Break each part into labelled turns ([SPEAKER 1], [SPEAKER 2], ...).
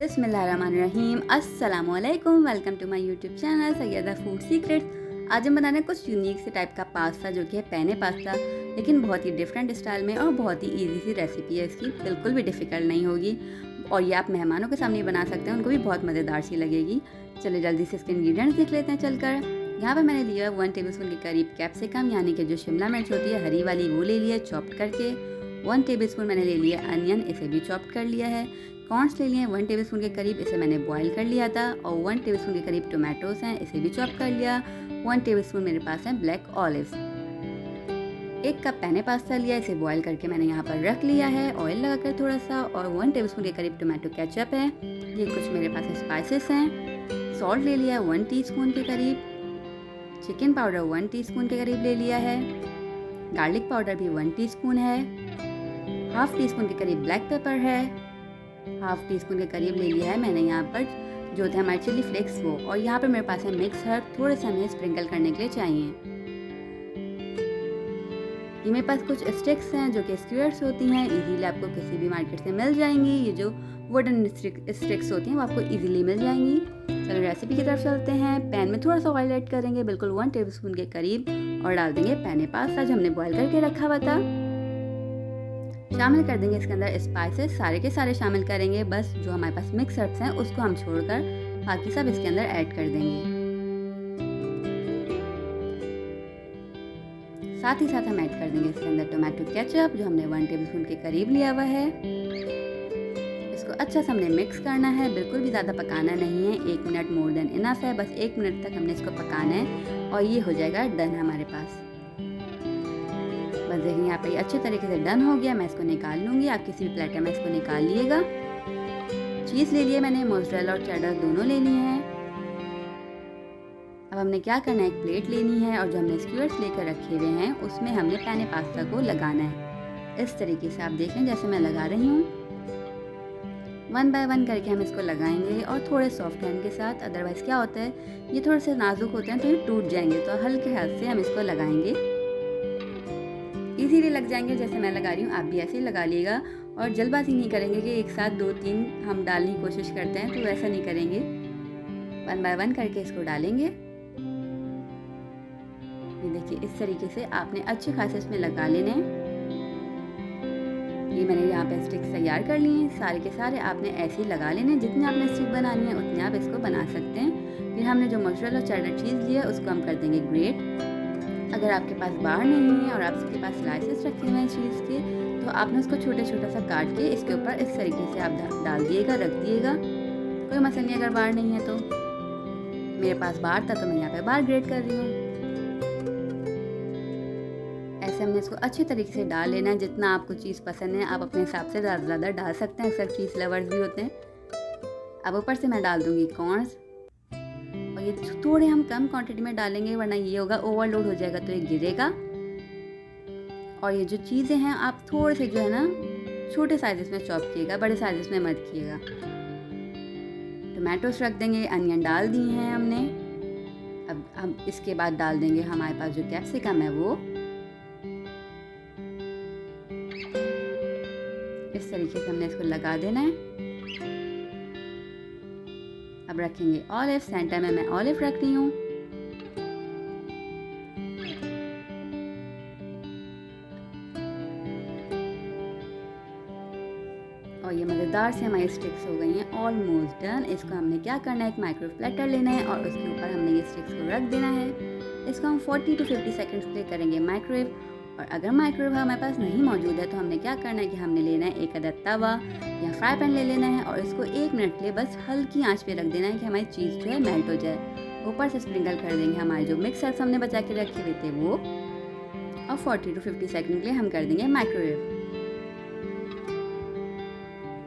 [SPEAKER 1] बिस्मिल्लाहिर्रहमानिर्रहीम अस्सलामुअलैकुम। Welcome to my YouTube channel Syeda food secrets. आज हम बनाने कुछ यूनिक से टाइप का पास्ता जो कि है पेने पास्ता, लेकिन बहुत ही डिफरेंट स्टाइल में और बहुत ही इजी सी रेसिपी है इसकी, बिल्कुल भी डिफ़िकल्ट नहीं होगी और ये आप मेहमानों के सामने बना सकते हैं, उनको भी बहुत मज़ेदार सी लगेगी। चलिए जल्दी से इसके इंग्रीडियंट्स देख लेते हैं चलकर। यहाँ पर मैंने लिया 1 टेबलस्पून के करीब कैप्सिकम, यानी कि जो शिमला मिर्च होती है हरी वाली, वो ले लिया चॉप्ड करके। 1 टेबलस्पून मैंने ले लिया अनियन, इसे भी चॉप्ड कर लिया है। कॉर्न्स ले लिए 1 टेबलस्पून के करीब, इसे मैंने बॉईल कर लिया था। और 1 टेबलस्पून के करीब टोमेटोज़ हैं, इसे भी चॉप कर लिया। 1 टेबलस्पून मेरे पास है black olives. 1 cup penne pasta लिया, इसे बॉईल करके मैंने यहाँ पर रख लिया है ऑयल लगाकर थोड़ा सा। और 1 टेबलस्पून के करीब टोमेटो केचप है। ये कुछ मेरे पास स्पाइसेस हैं। सॉल्ट ले लिया 1 टीस्पून के करीब। चिकन पाउडर 1 टीस्पून के करीब ले लिया है। गार्लिक पाउडर भी 1 टीस्पून है। हाफ टी स्पून के करीब ब्लैक पेपर है। हाफ टी स्पून के करीब ले लिया है मैंने यहाँ पर जो थे हमारे चिली फ्लेक्स वो। और यहाँ पर मेरे पास है मिक्स हर्ब, थोड़े से हमें स्प्रिंकल करने के लिए चाहिए। ये मेरे पास कुछ स्टिक्स हैं जो कि स्क्वेयर्स होती हैं, इजीली आपको किसी भी मार्केट से मिल जाएंगी। ये जो वुडन स्टिक्स होती हैं वो आपको इजीली मिल जाएंगी। चलो रेसिपी की तरफ चलते हैं। पैन में थोड़ा सा ऑयल ऐड करेंगे, बिल्कुल 1 टेबलस्पून के करीब, और डाल देंगे पेने पास्ता जो हमने बॉईल करके रखा हुआ था। शामिल कर देंगे इसके अंदर स्पाइसेस, सारे के सारे शामिल करेंगे, बस जो हमारे पास मिक्स हर्ब्स हैं उसको हम छोड़कर बाकी सब इसके अंदर ऐड कर देंगे। साथ ही साथ हम ऐड कर देंगे इसके अंदर टोमेटो केचप जो हमने 1 टेबलस्पून के करीब लिया हुआ है। इसको अच्छा से हमने मिक्स करना है, बिल्कुल भी ज़्यादा पकाना नहीं है। 1 मिनट मोर देन इनफ है, बस 1 मिनट तक हमने इसको पकाना है और ये हो जाएगा डन हमारे पास। बस देखिए यहाँ पे अच्छे तरीके से डन हो गया। मैं इसको निकाल लूँगी, आप किसी भी प्लेटर में इसको निकाल लिएगा। चीज़ ले लिए मैंने, मोज़रेला और चेडर दोनों ले लिए हैं। अब हमने क्या करना है, एक प्लेट लेनी है और जो हमने स्क्वेयर्स लेकर रखे हुए हैं उसमें हमने पेने पास्ता को लगाना है। इस तरीके से आप देखें जैसे मैं लगा रही हूँ। 1 बाय 1 करके हम इसको लगाएंगे और थोड़े सॉफ्ट हैंड के साथ, अदरवाइज़ क्या होता है ये थोड़े से नाजुक होते हैं तो ये टूट जाएंगे, तो हल्के हाथ से हम इसको लगाएंगे। इजीली लग जाएंगे जैसे मैं लगा रही हूँ, आप भी ऐसे ही लगा लिएगा। और जल्दबाजी नहीं करेंगे कि एक साथ 2-3 हम डालने की कोशिश करते हैं, तो वैसा नहीं करेंगे। 1 बाय 1 करके इसको डालेंगे। ये देखिए इस तरीके से आपने अच्छे खासे इसमें लगा लेने हैं। ये मैंने यहाँ पे स्टिक्स तैयार कर लिए हैं, सारे के सारे आपने ऐसे ही लगा लेने हैं। जितने आपने स्टिक बनानी है उतने आप इसको बना सकते हैं। फिर हमने जो मोज़रेला और चेडर चीज़ लिया उसको हम कर देंगे ग्रेट। अगर आपके पास बार नहीं है और आपके पास स्लाइसेस रखे हुए हैं चीज़ के, तो आपने उसको छोटा सा काट के इसके ऊपर इस तरीके से आप डाल दिएगा, रख दिएगा। कोई मसला नहीं अगर बार नहीं है तो। मेरे पास बार था तो मैं यहाँ पे बार ग्रेट कर रही हूँ। ऐसे हमने इसको अच्छे तरीके से डाल लेना है। जितना आपको चीज़ पसंद है आप अपने हिसाब से ज़्यादा डाल सकते हैं, सब चीज़ लवर्स भी होते हैं। अब ऊपर से मैं डाल दूँगी कॉर्न्स, और ये थोड़े हम कम क्वांटिटी में डालेंगे वरना ये होगा ओवरलोड हो जाएगा तो ये गिरेगा। और ये जो चीज़ें हैं आप थोड़े से जो है ना छोटे साइज़ में चॉप कीजिएगा, बड़े साइज़ में मत कीजिएगा। टोमेटोस रख देंगे, अनियन डाल दिए हैं हमने। अब हम इसके बाद डाल देंगे हमारे पास जो कैप्सिकम है वो। इस तरीके से हमने इसको लगा देना है। अब रखेंगे ऑलिव, सेंटर में मैं ऑलिव रख रही हूँ। और ये मज़ेदार से हमारी स्टिक्स हो गई हैं ऑलमोस्ट डन। इसको हमने क्या करना है, एक माइक्रोवेव प्लेटर लेना है और उसके ऊपर हमने ये स्टिक्स को रख देना है। इसको हम 40 to 50 सेकेंड्स के लिए करेंगे माइक्रोवेव। और अगर माइक्रोवेव हमारे पास नहीं मौजूद है तो हमने क्या करना है कि हमने लेना है एक अदद तवा या फ्राई पैन ले लेना है और इसको 1 मिनट के लिए बस हल्की आंच पे रख देना है कि हमारी चीज़ जो है मेल्ट हो जाए। ऊपर से स्प्रिंकल कर देंगे हमारे जो मिक्सर्स हमने बचा के रखे हुए थे वो। और 40 to 50 सेकेंड के लिए हम कर देंगे माइक्रोवेव।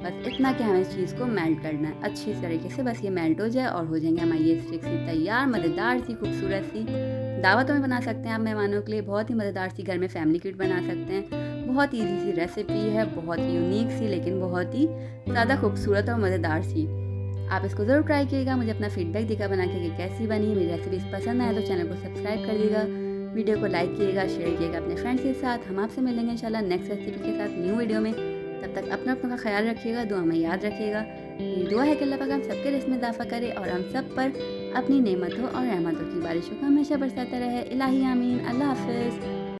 [SPEAKER 1] बस इतना कि हमें इस चीज़ को मेल्ट करना है अच्छी तरीके से, बस ये मेल्ट हो जाए और हो जाएंगे हमारी ये स्टिक्स तैयार। मज़ेदार सी खूबसूरत सी दावतों में बना सकते हैं आप मेहमानों के लिए, बहुत ही मज़ेदार सी घर में फैमिली किट बना सकते हैं। बहुत ईजी सी रेसिपी है, बहुत ही यूनिक सी, लेकिन बहुत ही ज़्यादा खूबसूरत और मज़ेदार सी। आप इसको ज़रूर ट्राई कीजिएगा, मुझे अपना फीडबैक देकर बना के कैसी बनी। मेरी रेसिपीज़ पसंद आए तो चैनल को सब्सक्राइब कर लीजिएगा, वीडियो को लाइक कीजिएगा, शेयर कीजिएगा अपने फ्रेंड्स के साथ। हम आपसे मिलेंगे इंशाल्लाह नेक्स्ट रेसिपी के साथ न्यू वीडियो में। तब तक अपना का ख्याल रखिएगा, दुआ में याद रखिएगा। मेरी दुआ है कि अल्लाह पाक हम सबके रिज़्क़ में इज़ाफ़ा करे और हम सब पर अपनी नेमतों और रहमतों की बारिशों को हमेशा बरसाता रहे। इलाही आमीन। अल्लाह हाफ़िज़।